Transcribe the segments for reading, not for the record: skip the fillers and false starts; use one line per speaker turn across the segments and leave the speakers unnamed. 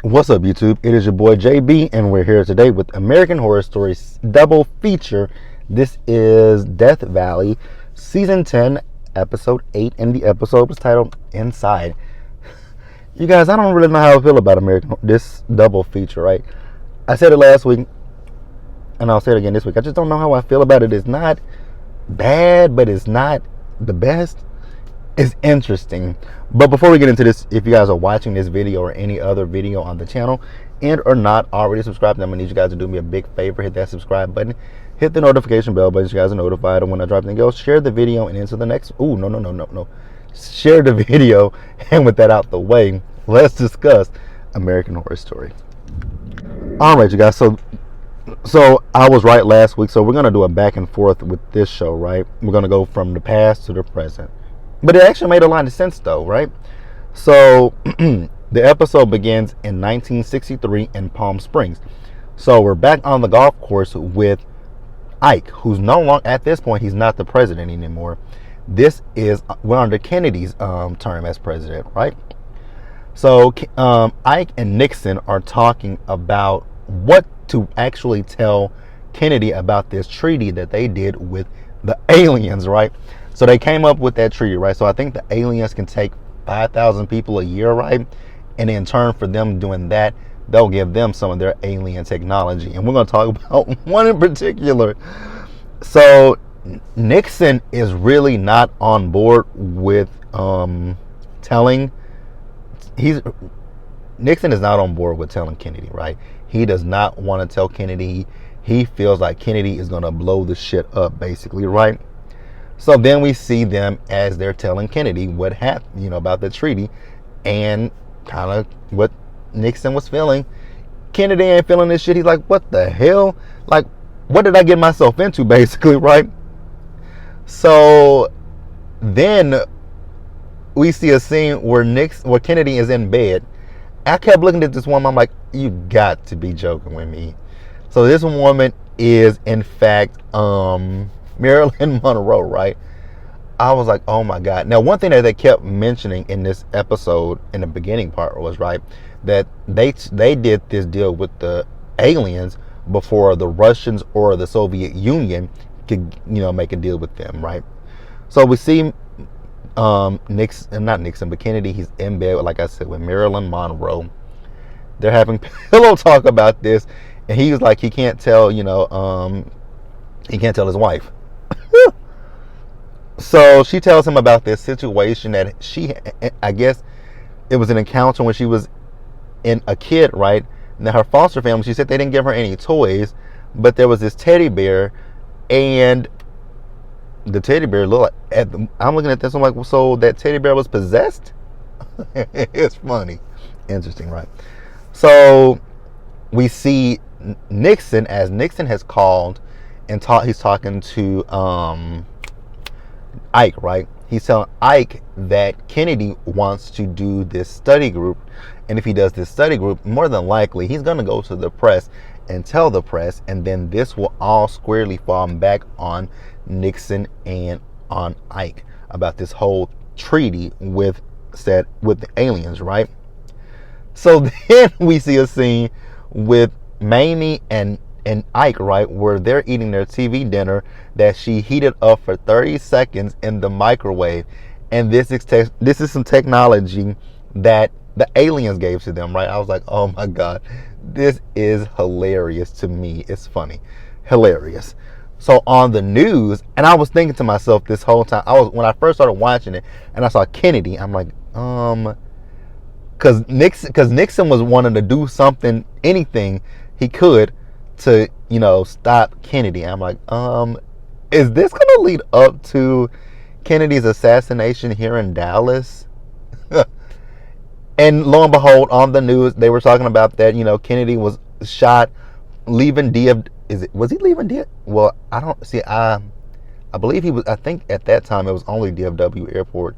What's up, YouTube? It is your boy JB, and we're here today with American Horror Stories double feature. This is Death Valley, Season 10, Episode 8, and the episode was titled Inside. You guys, I don't really know how I feel about this double feature, right? I said it last week, and I'll say it again this week. I just don't know how I feel about it. It's not bad, but it's not the best. It's interesting. But before we get into this, if you guys are watching this video or any other video on the channel and are not already subscribed, I'm gonna need you guys to do me a big favor. Hit that subscribe button, hit the notification bell button so you guys are notified when I drop anything else. Share the video and into the next no. Share the video, and with that out the way, let's discuss American Horror Story. Alright, you guys, so I was right last week, so we're gonna do a back and forth with this show, right? We're gonna go from the past to the present. But it actually made a lot of sense, though, right? So the episode begins in 1963 in Palm Springs. So we're back on the golf course with Ike, who's no longer, at this point, he's not the president anymore. We're under Kennedy's term as president, right? So Ike and Nixon are talking about what to actually tell Kennedy about this treaty that they did with the aliens, right? So they came up with that treaty, right? So I think the aliens can take 5,000 people a year, right? And in turn for them doing that, they'll give them some of their alien technology. And we're going to talk about one in particular. So Nixon is really not on board with Nixon is not on board with telling Kennedy, right? He does not want to tell Kennedy. He feels like Kennedy is going to blow the shit up, basically, right? So then we see them as they're telling Kennedy what happened, about the treaty and kind of what Nixon was feeling. Kennedy ain't feeling this shit. He's like, what the hell? Like, what did I get myself into, basically, right? So then we see a scene where Kennedy is in bed. I kept looking at this woman. I'm like, you got to be joking with me. So this woman is, in fact, Marilyn Monroe, right? I was like, oh my God. Now, one thing that they kept mentioning in this episode in the beginning part was, right, that they did this deal with the aliens before the Russians or the Soviet Union could, make a deal with them, right? So we see not Nixon, but Kennedy, he's in bed, like I said, with Marilyn Monroe. They're having pillow talk about this, and he was like, he can't tell, he can't tell his wife. So she tells him about this situation that I guess it was an encounter when she was a kid, right? Now her foster family, she said they didn't give her any toys, but there was this teddy bear, and the teddy bear I'm looking at this, I'm like, well, so that teddy bear was possessed? It's funny. Interesting, right? So we see Nixon, as Nixon has called and he's talking to Ike, right? He's telling Ike that Kennedy wants to do this study group, and if he does this study group, more than likely he's going to go to the press and tell the press, and then this will all squarely fall back on Nixon and on Ike about this whole treaty with the aliens, right? So then we see a scene with Mamie and Ike, right, where they're eating their TV dinner that she heated up for 30 seconds in the microwave. And this is some technology that the aliens gave to them, right? I was like, oh my God, this is hilarious to me. It's funny. Hilarious. So on the news, and I was thinking to myself this whole time, when I first started watching it and I saw Kennedy, I'm like, because Nixon was wanting to do something, anything he could to, stop Kennedy. I'm like, is this going to lead up to Kennedy's assassination here in Dallas? And lo and behold, on the news, they were talking about that, Kennedy was shot leaving was he leaving DF? Well, I don't see. I believe he was. I think at that time it was only DFW Airport.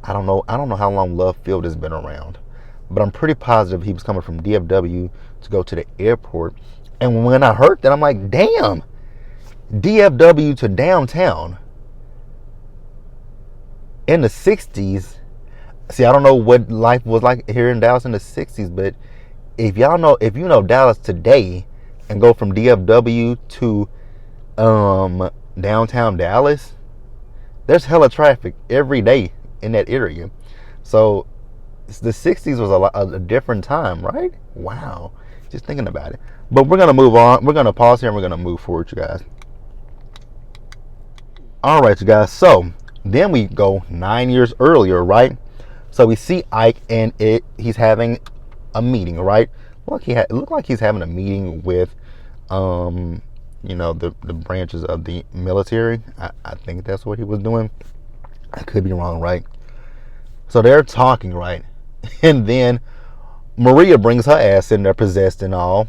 I don't know how long Love Field has been around, but I'm pretty positive he was coming from DFW to go to the airport. And when I heard that, I'm like, damn, DFW to downtown in the 60s. See, I don't know what life was like here in Dallas in the 60s, but if you know Dallas today and go from DFW to downtown Dallas, there's hella traffic every day in that area. So the 60s was a different time, right? Wow. Just thinking about it. But we're going to move on. We're going to pause here and we're going to move forward, you guys. All right, you guys. So then we go 9 years earlier, right? So we see Ike and he's having a meeting, right? Look, it looked like he's having a meeting with, the branches of the military. I think that's what he was doing. I could be wrong, right? So they're talking, right? And then Maria brings her ass in there, possessed and all,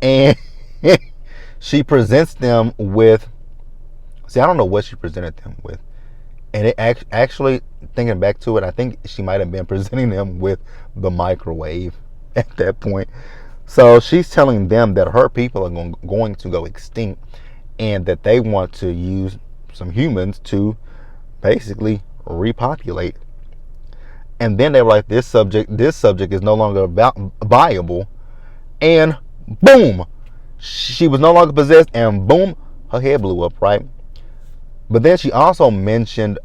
and she presents them with. See, I don't know what she presented them with, and it actually thinking back to it, I think she might have been presenting them with the microwave at that point. So she's telling them that her people are going to go extinct, and that they want to use some humans to basically repopulate. And then they were like, this subject is no longer viable. And boom, she was no longer possessed, and boom, her head blew up, right? But then she also mentioned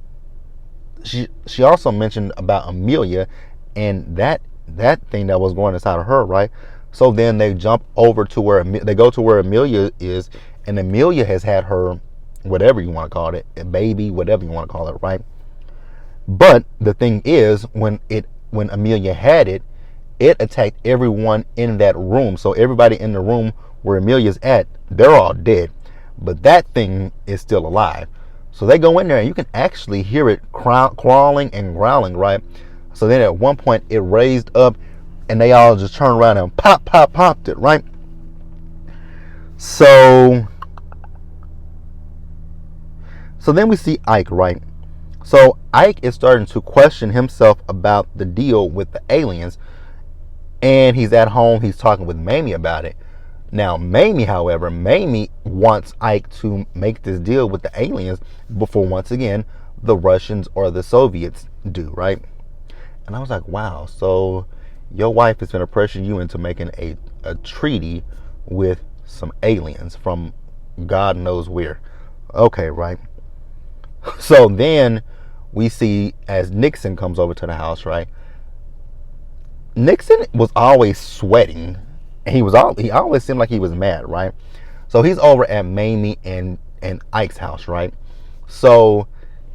about Amelia and that thing that was going inside of her, right? So then they jump over to where they go to where Amelia is, and Amelia has had her, whatever you want to call it, a baby, whatever you want to call it, right? But the thing is, when Amelia had it, it attacked everyone in that room. So everybody in the room where Amelia's at, they're all dead. But that thing is still alive. So they go in there and you can actually hear it crawling and growling, right? So then at one point it raised up and they all just turned around and popped it, right? So then we see Ike, right? So Ike is starting to question himself about the deal with the aliens, and he's at home, he's talking with Mamie about it. Now Mamie wants Ike to make this deal with the aliens before, once again, the Russians or the Soviets do, right? And I was like, wow, so your wife is going to pressure you into making a treaty with some aliens from God knows where. Okay, right? So then we see as Nixon comes over to the house, right? Nixon was always sweating. And he always seemed like he was mad, right? So he's over at Mamie and Ike's house, right? So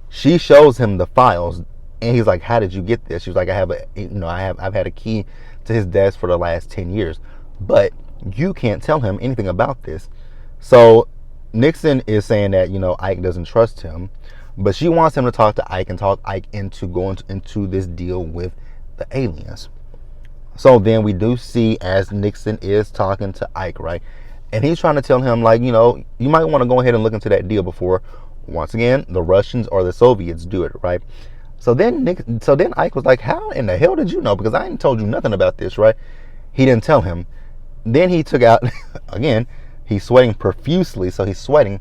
she shows him the files, and he's like, "How did you get this?" She was like, I've had a key to his desk for the last 10 years, but you can't tell him anything about this." So Nixon is saying that Ike doesn't trust him, but she wants him to talk to Ike and talk Ike into going into this deal with the aliens. So then we do see as Nixon is talking to Ike, right? And he's trying to tell him, like, you might want to go ahead and look into that deal before, once again, the Russians or the Soviets do it, right? So then Ike was like, how in the hell did you know? Because I ain't told you nothing about this, right? He didn't tell him. Then he took out, again, he's sweating profusely. So he's sweating.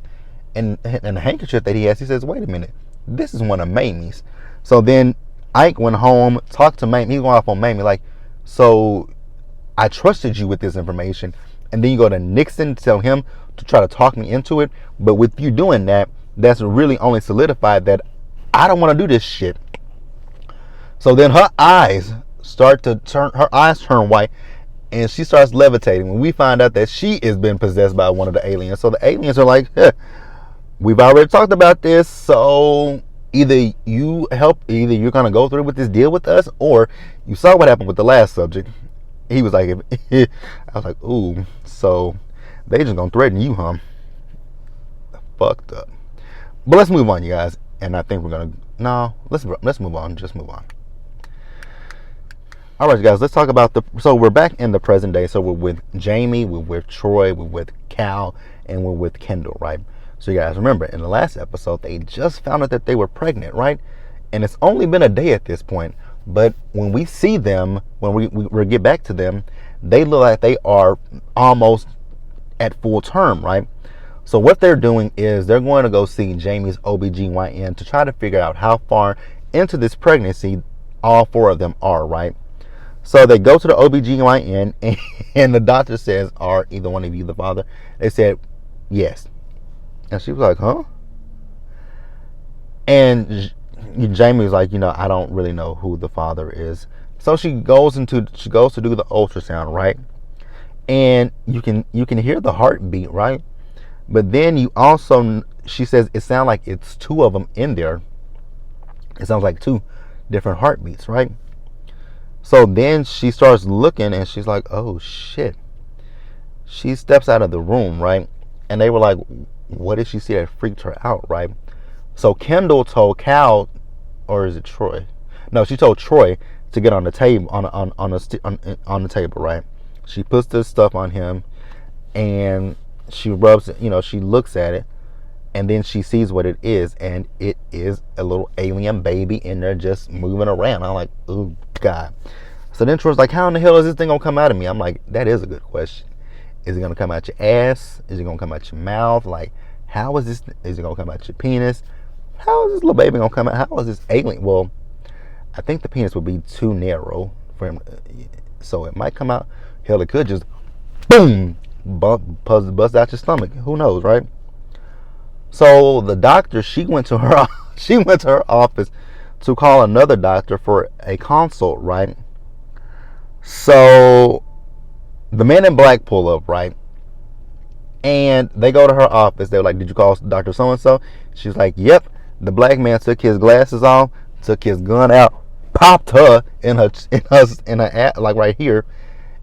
And the handkerchief that he has, he says, wait a minute, this is one of Mamie's. So then Ike went home, talked to Mamie. He's going off on Mamie, like, so I trusted you with this information, and then you go to Nixon to tell him to try to talk me into it. But with you doing that, that's really only solidified that I don't want to do this shit. So then her eyes turn white, and she starts levitating. When we find out that she has been possessed by one of the aliens. So the aliens are like, we've already talked about this, so either you're gonna go through with this deal with us, or you saw what happened with the last subject. He was like, I was like, ooh, so they just gonna threaten you, huh? Fucked up. But let's move on, you guys. And I think let's move on. Just move on. All right, you guys, let's talk about so we're back in the present day. So we're with Jamie, we're with Troy, we're with Cal, and we're with Kendall, right? So you guys remember, in the last episode, they just found out that they were pregnant, right? And it's only been a day at this point. But when we see them, when we get back to them, they look like they are almost at full term, right? So what they're doing is they're going to go see Jamie's OBGYN to try to figure out how far into this pregnancy all four of them are, right? So they go to the OBGYN, and the doctor says, are either one of you the father? They said, yes. And she was like, huh? And Jamie was like, I don't really know who the father is. So she goes to do the ultrasound, right? And you can hear the heartbeat, right? But then she says it sounds like it's two of them in there. It sounds like two different heartbeats, right? So then she starts looking, and she's like, oh shit. She steps out of the room, right? And they were like, what did she see that freaked her out, right? So Kendall told Cal, or is it Troy? No, she told Troy to get on the table, on the table, right? She puts this stuff on him, and she rubs it, she looks at it, and then she sees what it is, and it is a little alien baby in there just moving around. I'm like, oh God. So then Troy's like, how in the hell is this thing gonna come out of me? I'm like, that is a good question. Is it gonna come out your ass? Is it gonna come out your mouth? Like, how is this? Is it gonna come out your penis? How is this little baby gonna come out? How is this alien? Well, I think the penis would be too narrow for him, so it might come out. Hell, it could just boom, bust out your stomach. Who knows, right? So the doctor, she went to her office to call another doctor for a consult, right? So the men in black pull up, right? And they go to her office. They're like, did you call Dr. So-and-so? She's like, yep. The black man took his glasses off, took his gun out, popped her in her like right here.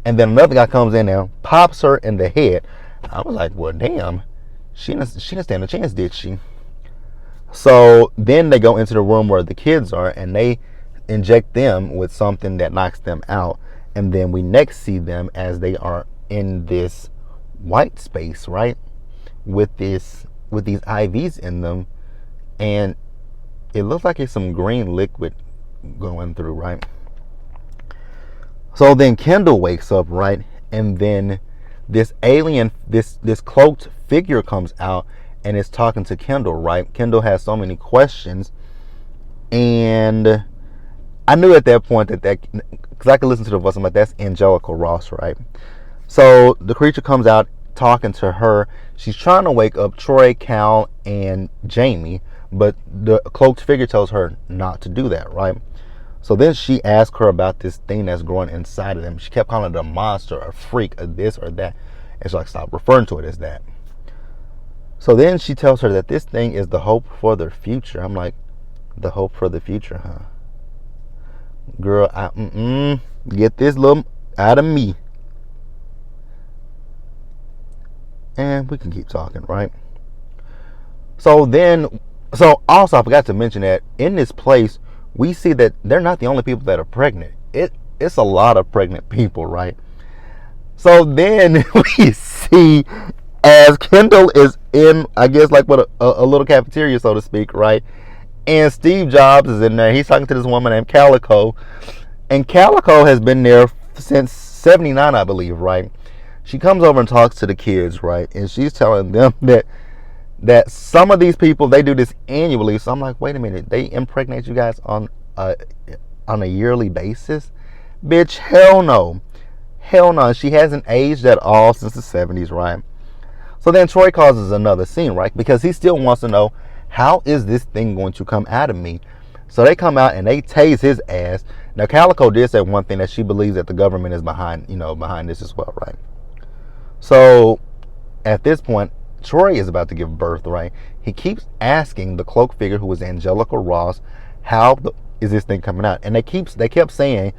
And then another guy comes in there, pops her in the head. I was like, well, damn. She didn't stand a chance, did she? So then they go into the room where the kids are, and they inject them with something that knocks them out. And then we next see them as they are in this white space, right? With these IVs in them, and it looks like it's some green liquid going through, right? So then Kendall wakes up, right? And then this alien, this cloaked figure comes out and is talking to Kendall, right? Kendall has so many questions, and I knew at that point that because I could listen to the voice, I'm like, that's Angelica Ross, right? So the creature comes out talking to her. She's trying to wake up Troy, Cal, and Jamie, but the cloaked figure tells her not to do that, right? So then she asked her about this thing that's growing inside of them. She kept calling it a monster, a freak, a this or that. And she's like, stop referring to it as that. So then she tells her that this thing is the hope for their future. I'm like, the hope for the future, huh? Girl, get this little out of me. And we can keep talking, right? So also I forgot to mention that in this place, we see that they're not the only people that are pregnant. It's a lot of pregnant people, right? So then we see as Kendall is in, I guess, like what a little cafeteria, so to speak, right? And Steve Jobs is in there. He's talking to this woman named Calico. And Calico has been there since 79, I believe, right? She comes over and talks to the kids, right? And she's telling them that some of these people, they do this annually. So I'm like, wait a minute, they impregnate you guys on a yearly basis? Bitch, hell no. Hell no. She hasn't aged at all since the 70s, right? So then Troy causes another scene, right? Because he still wants to know, how is this thing going to come out of me? So they come out and they tase his ass. Now Calico did say one thing, that she believes that the government is behind this as well, right? So at this point, Troy is about to give birth, right? He keeps asking the cloak figure, who is Angelica Ross, how is this thing coming out? And they kept saying,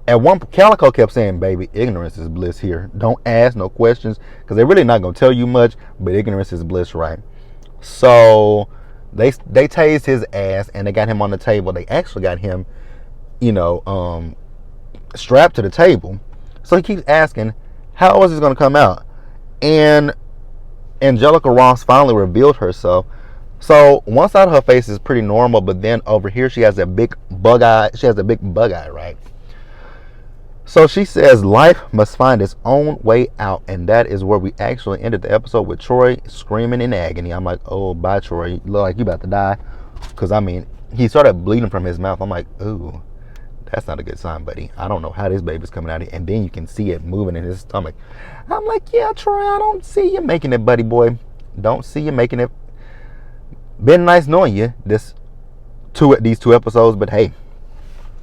Calico kept saying, baby, ignorance is bliss here. Don't ask no questions, because they're really not going to tell you much, but ignorance is bliss, right? So they tased his ass, and they got him on the table. They actually got him, strapped to the table. So he keeps asking, how is this going to come out? And Angelica Ross finally revealed herself. So one side of her face is pretty normal, but then over here she has a big bug eye. She has a big bug eye, right? So she says life must find its own way out, and that is where we actually ended the episode, with Troy screaming in agony. I'm like, oh, bye, Troy. You look like you about to die. Because, he started bleeding from his mouth. I'm like, ooh, That's not a good sign, buddy. I don't know how this baby's coming out of here. And then you can see it moving in his stomach. I'm like, yeah, Troy, I don't see you making it, buddy boy. Don't see you making it. Been nice knowing you these 2 episodes, but hey,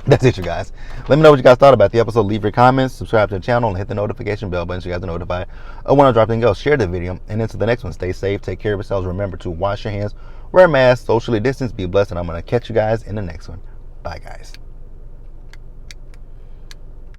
that's it, you guys. Let me know what you guys thought about the episode. Leave your comments, subscribe to the channel, and hit the notification bell button so you guys are notified of when I drop anything else. Share the video, and until the next one, stay safe, take care of yourselves. Remember to wash your hands, wear a mask, socially distance, be blessed, and I'm going to catch you guys in the next one. Bye, guys.